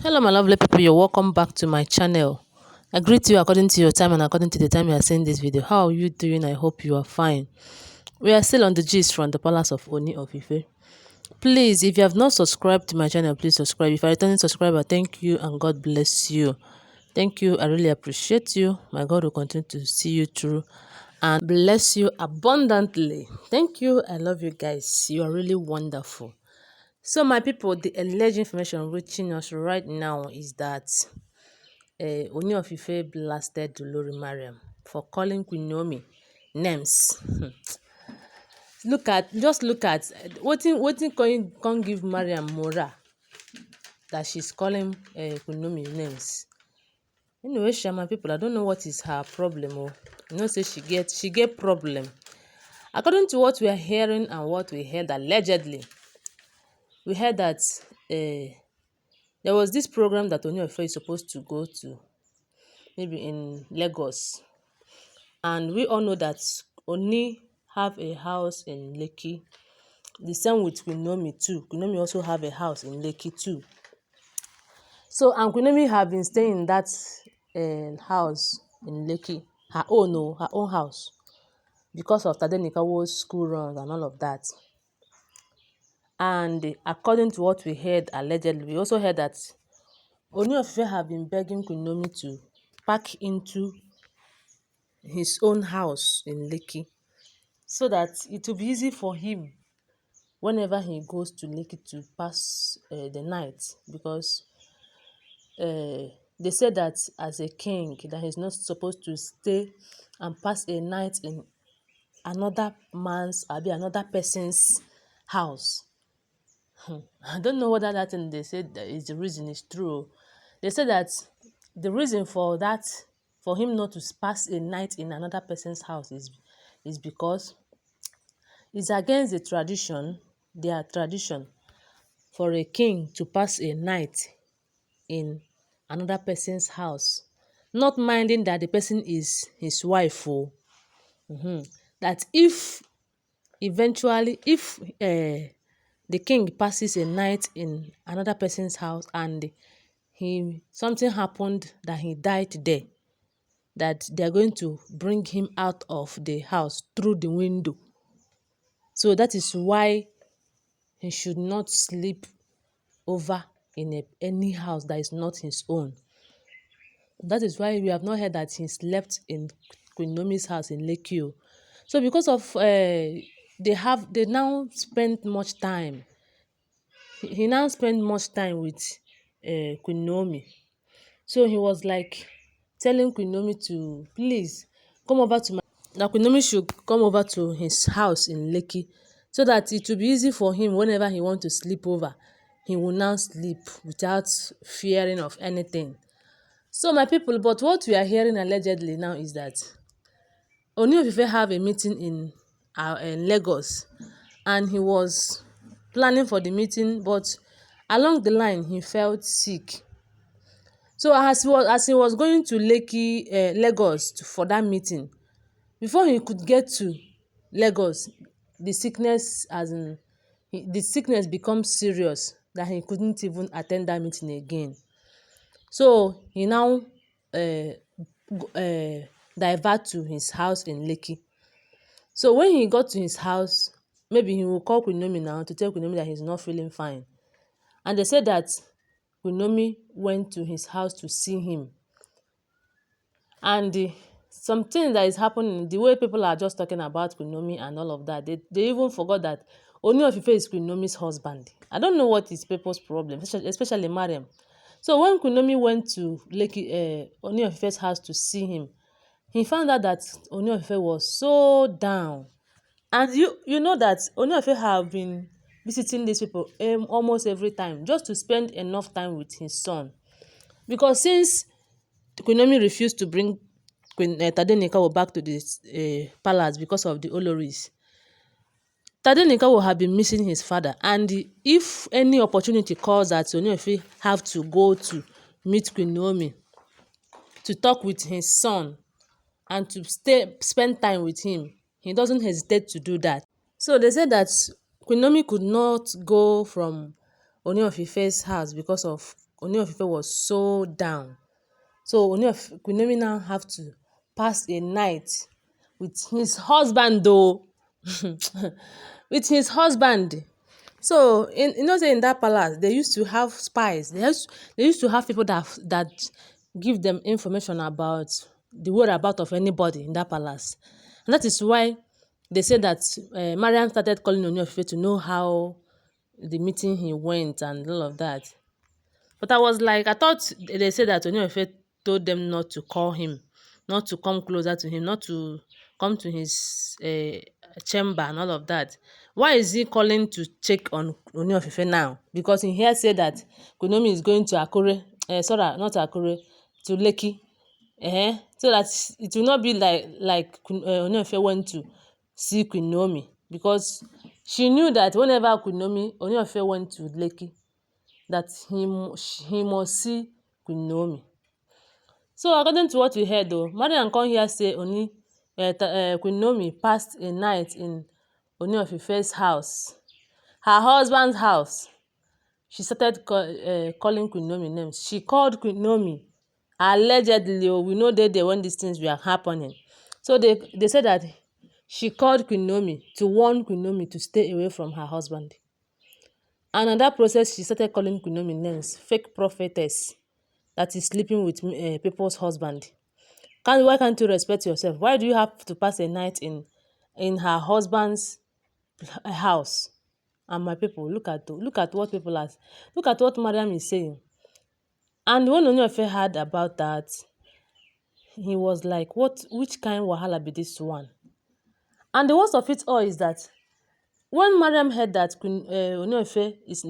Hello, my lovely people. You're welcome back to my channel. I greet you according to your time and according to the time you are seeing this video. How are you doing? I hope you are fine. We are still on the gist from the palace of Ooni of Ife. Please, if you have not subscribed to my channel, please subscribe. If you're a returning subscriber, thank you and God bless you. Thank you. I really appreciate you. My God will continue to see you through and bless you abundantly. Thank you. I love you guys. You are really wonderful. So my people, the alleged information reaching us right now is that Ooni of Ife blasted OLORI Mariam for calling Queen Naomi names. Just look at wetin can give Mariam morale that she's calling Queen Naomi names. Anyway, my people, I don't know what is her problem. Oh, you know, say she get problem. According to what we are hearing and what we heard allegedly, we heard that there was this program that Ooni of Ife is supposed to go to, maybe in Lagos, and we all know that Ooni have a house in Lekki. The same with Queen Naomi too. Queen Naomi also have a house in Lekki too. So, and Queen Naomi have been staying in that house in Lekki, her own house, because of Tadenikawo's school runs and all of that. And according to what we heard allegedly, we also heard that Ooni of Ife have been begging Queen Naomi to pack into his own house in Lekki, so that it will be easy for him whenever he goes to Lekki to pass the night, because they said that as a king that he's not supposed to stay and pass a night in another another person's house. I don't know whether that thing they said that is the reason is true. They said that the reason for that, for him not to pass a night in another person's house is because it's against their tradition, for a king to pass a night in another person's house, not minding that the person is his wife. That if eventually, if the king passes a night in another person's house and something happened that he died there, that they are going to bring him out of the house through the window. So that is why he should not sleep over in any house that is not his own. That is why we have not heard that he slept in Queen Naomi's house in Lekki. So because of they now spend much time. He now spent much time with Queen Naomi. So he was like telling Queen Naomi to please come over to that Queen Naomi should come over to his house in Lekki, so that it will be easy for him whenever he wants to sleep over. He will now sleep without fearing of anything. So my people, but what we are hearing allegedly now is that Ooni of Ife have a meeting in Lagos, and he was planning for the meeting, but along the line he felt sick. So as he was going to Lagos for that meeting, before he could get to Lagos, the sickness becomes serious, that he couldn't even attend that meeting again. So he now divert to his house in Lekki. So when he got to his house, maybe he will call Queen Naomi now to tell Queen Naomi that he's not feeling fine. And they said that Queen Naomi went to his house to see him. And something that is happening, the way people are just talking about Queen Naomi and all of that, they even forgot that Ooni of Ife is Queen Naomi's husband. I don't know what is people's problem, especially Mariam. So when Queen Naomi went to Ooni of Ife's house to see him, he found out that Ooni of Ife was so down. And you know that Ooni of Ife have been visiting these people almost every time, just to spend enough time with his son. Because since Queen Naomi refused to bring Queen Tadenikawo back to this palace because of the Olories, Tadenikawo have been missing his father. And if any opportunity calls that Ooni of Ife have to go to meet Queen Naomi, to talk with his son and to spend time with him, he doesn't hesitate to do that. So they said that Queen Naomi could not go from Ooni of Ife's house because of Ooni of Ife was so down. So Queen Naomi now have to pass a night with his husband though. With his husband. So say in that palace they used to have spies. They used to have people that give them information about the whereabout of anybody in that palace. And that is why they say that Mariam started calling Ooni of Ife to know how the meeting he went and all of that. But I thought they said that Ooni of Ife told them not to call him, not to come closer to him, not to come to his chamber and all of that. Why is he calling to check on Ooni of Ife now? Because in here say that Queen Naomi is going to Akure, sorry, not Akure, to Lekki. So that it will not be like Ooni of Ife went to see Queen Naomi, because she knew that whenever Ooni of Ife went to Lekki, that he must see Queen Naomi. So according to what we heard though, Mariam come here say Queen Naomi passed a night in Ooni of Ife's house, her husband's house. She started calling Queen Naomi names. She called Queen Naomi allegedly. We know there when these things were happening. So they said that she called Queen Naomi to warn Queen Naomi to stay away from her husband. And in that process, she started calling Queen Naomi names, fake prophetess that is sleeping with people's husband. Why can't you respect yourself? Why do you have to pass a night in her husband's house? And my people, look at what people are, look at what Mariam is saying. And when Ooni of Ife heard about that, he was like, which kind of wahala be this one? And the worst of it all is that when Mariam heard that Ooni of Ife is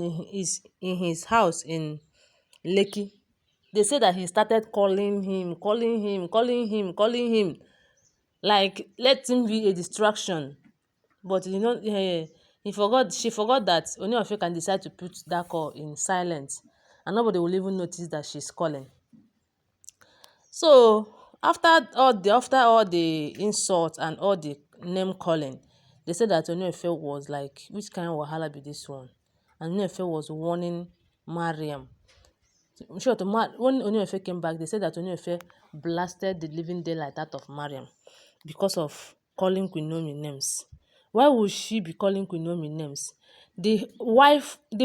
in his house in Lekki, they say that he started calling him, like let him be a distraction. But she forgot that Ooni of Ife can decide to put that call in silence, and nobody will even notice that she's calling. So after all the insult and all the name calling, they said that Ooni of Ife was like, which kind of wahala be this one? And Ooni of Ife was warning Mariam. When Ooni of Ife came back, they said that Ooni of Ife blasted the living daylight out of Mariam because of calling Queen Naomi names. Why would she be calling Queen Naomi names? The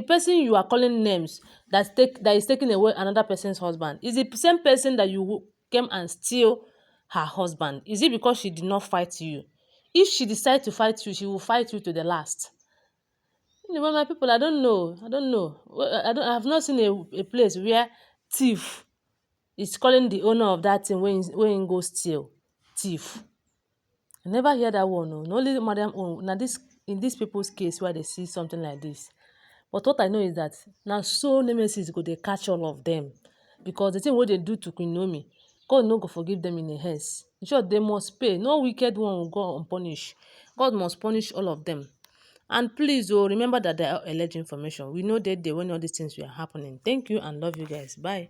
person you are calling names that is taking away another person's husband is the same person that you came and steal her husband. Is it because she did not fight you? If she decides to fight you, she will fight you to the last. Anyway, my people, I don't know. I have not seen a place where thief is calling the owner of that thing when he go steal. Thief. I never hear that one. No, only Madam own. Now in these people's case where they see something like this. But what I know is that now so nemesis go they catch all of them, because the thing what they do to Queen Naomi, God no go forgive them in a haste. In short, they must pay. No wicked one will go unpunished. God must punish all of them. And please, remember that they are alleged information. We know that when all these things were happening. Thank you and love you guys. Bye.